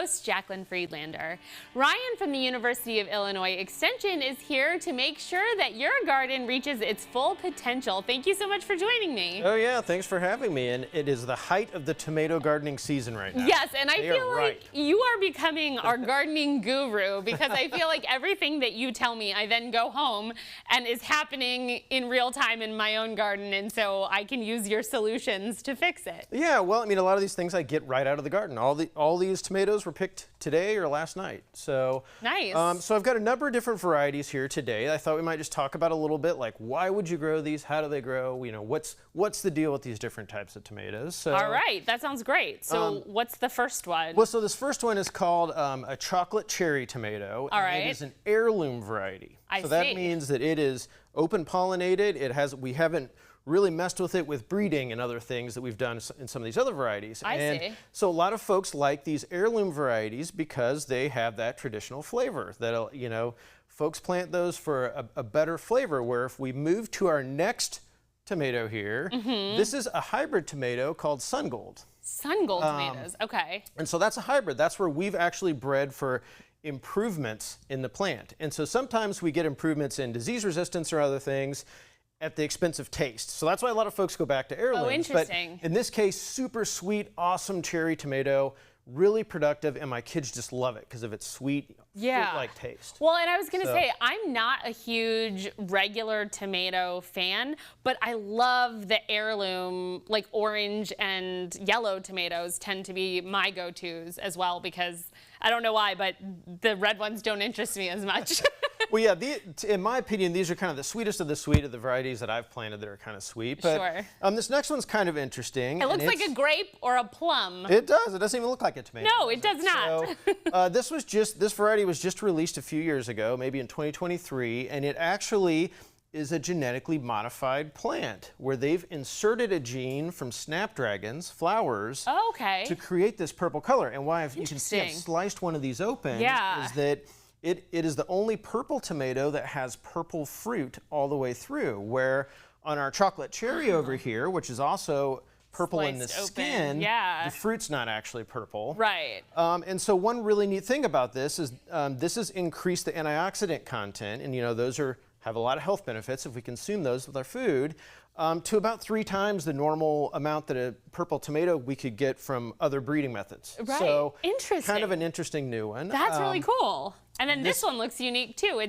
host, Jaclyn Friedlander. Ryan from the University of Illinois Extension is here to make sure that your garden reaches its full potential. Thank you so much for joining me. Oh yeah, thanks for having me. And it is the height of the tomato gardening season right now. Yes, and I feel like you are becoming our gardening guru, because I feel like everything that you tell me, I then go home and is happening in real time in my own garden, and so I can use your solutions to fix it. Yeah, well, I mean, a lot of these things I get right out of the garden. All these tomatoes were picked today or last night. So nice. So I've got a number of different varieties here today. I thought we might just talk about a little bit, like, why would you grow these? How do they grow? You know, what's the deal with these different types of tomatoes? So, all right, that sounds great. So what's the first one? Well, so this first one is called a chocolate cherry tomato. All right. It is an heirloom variety. I see. That means that it is open pollinated. We haven't really messed with it with breeding and other things that we've done in some of these other varieties. I see. So a lot of folks like these heirloom varieties because they have that traditional flavor. That'll, you know, folks plant those for a better flavor, where if we move to our next tomato here, this is a hybrid tomato called Sun Gold. Sun Gold tomatoes, okay. And so that's a hybrid. That's where we've actually bred for improvements in the plant. And so sometimes we get improvements in disease resistance or other things at the expense of taste. So that's why a lot of folks go back to heirlooms. Oh, interesting. But in this case, super sweet, awesome cherry tomato, really productive, and my kids just love it because of its sweet, fruit-like taste. Well, and I was going to say, I'm not a huge regular tomato fan, but I love the heirloom, like orange and yellow tomatoes tend to be my go-tos as well, because I don't know why, but the red ones don't interest me as much. Well, yeah, in my opinion, these are kind of the sweetest of the sweet of the varieties that I've planted that are kind of sweet. But, sure. This next one's kind of interesting. It looks like a grape or a plum. It does. It doesn't even look like a tomato. No, it does not. So, this variety was just released a few years ago, maybe in 2023, and it actually is a genetically modified plant where they've inserted a gene from snapdragons, flowers, to create this purple color. And why you can see I've sliced one of these open is that it is the only purple tomato that has purple fruit all the way through, where on our chocolate cherry over here, which is also purple in the skin, the fruit's not actually purple. Right. And so one really neat thing about this has increased the antioxidant content, and you know, those have a lot of health benefits if we consume those with our food, to about 3 times the normal amount that a purple tomato we could get from other breeding methods. Right. So interesting. Kind of an interesting new one. That's really cool. And then this one looks unique too.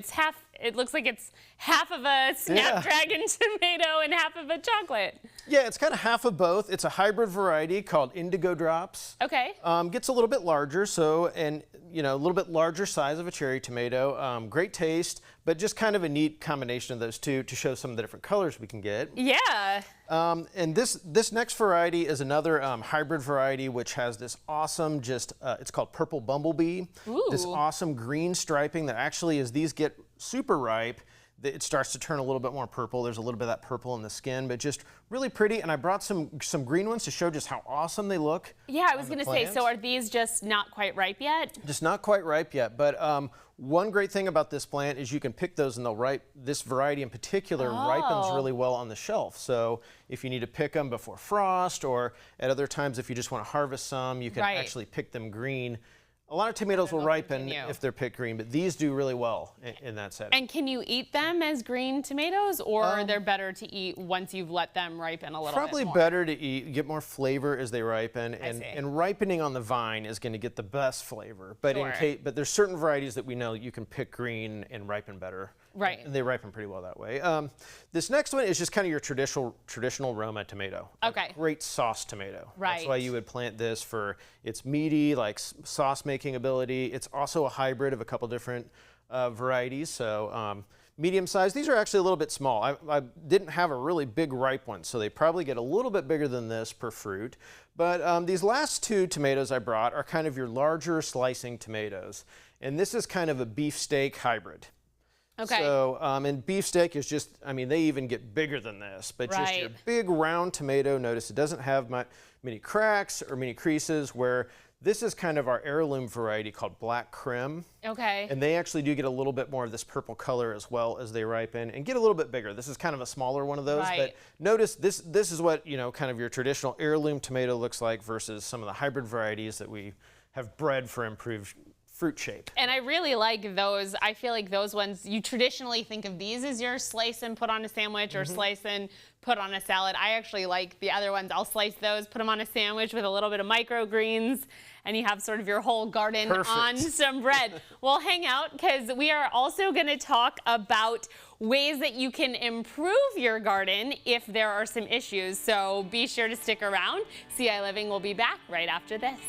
It looks like it's half of a snapdragon tomato and half of a chocolate. Yeah, it's kind of half of both. It's a hybrid variety called Indigo Drops. Okay. Gets a little bit larger, a little bit larger size of a cherry tomato. Great taste, but just kind of a neat combination of those two to show some of the different colors we can get. Yeah. And this next variety is another hybrid variety, which has this awesome, it's called Purple Bumblebee. Ooh. This awesome green striping that actually, as these get super ripe, it starts to turn a little bit more purple. There's a little bit of that purple in the skin, but just really pretty. And I brought some green ones to show just how awesome they look. Yeah, I was going to say, so are these just not quite ripe yet? Just not quite ripe yet, but one great thing about this plant is you can pick those and they'll this variety in particular ripens really well on the shelf. So if you need to pick them before frost, or at other times if you just want to harvest some, you can actually pick them green. A lot of tomatoes will ripen if they're picked green, but these do really well in that setting. And can you eat them as green tomatoes, or they're better to eat once you've let them ripen a little bit more? Probably better to eat, get more flavor as they ripen, and ripening on the vine is going to get the best flavor. But but there's certain varieties that we know you can pick green and ripen better. Right. And they ripen pretty well that way. This next one is just kind of your traditional Roma tomato. Okay. Great sauce tomato. Right. That's why you would plant this for its meaty, like sauce making ability. It's also a hybrid of a couple different varieties. So medium size. These are actually a little bit small. I didn't have a really big ripe one, so they probably get a little bit bigger than this per fruit. But these last 2 tomatoes I brought are kind of your larger slicing tomatoes. And this is kind of a beefsteak hybrid. Okay. So, and beefsteak is just, I mean, they even get bigger than this, but just your big round tomato. Notice it doesn't have many cracks or many creases, where this is kind of our heirloom variety called Black Krim. Okay. And they actually do get a little bit more of this purple color as well as they ripen and get a little bit bigger. This is kind of a smaller one of those, but notice this is what, kind of your traditional heirloom tomato looks like versus some of the hybrid varieties that we have bred for improved fruit shape. And I really like those. I feel like those ones, you traditionally think of these as your slice and put on a sandwich or slice and put on a salad. I actually like the other ones. I'll slice those, put them on a sandwich with a little bit of microgreens, and you have sort of your whole garden on some bread. Well, hang out, because we are also going to talk about ways that you can improve your garden if there are some issues. So be sure to stick around. ciLiving will be back right after this.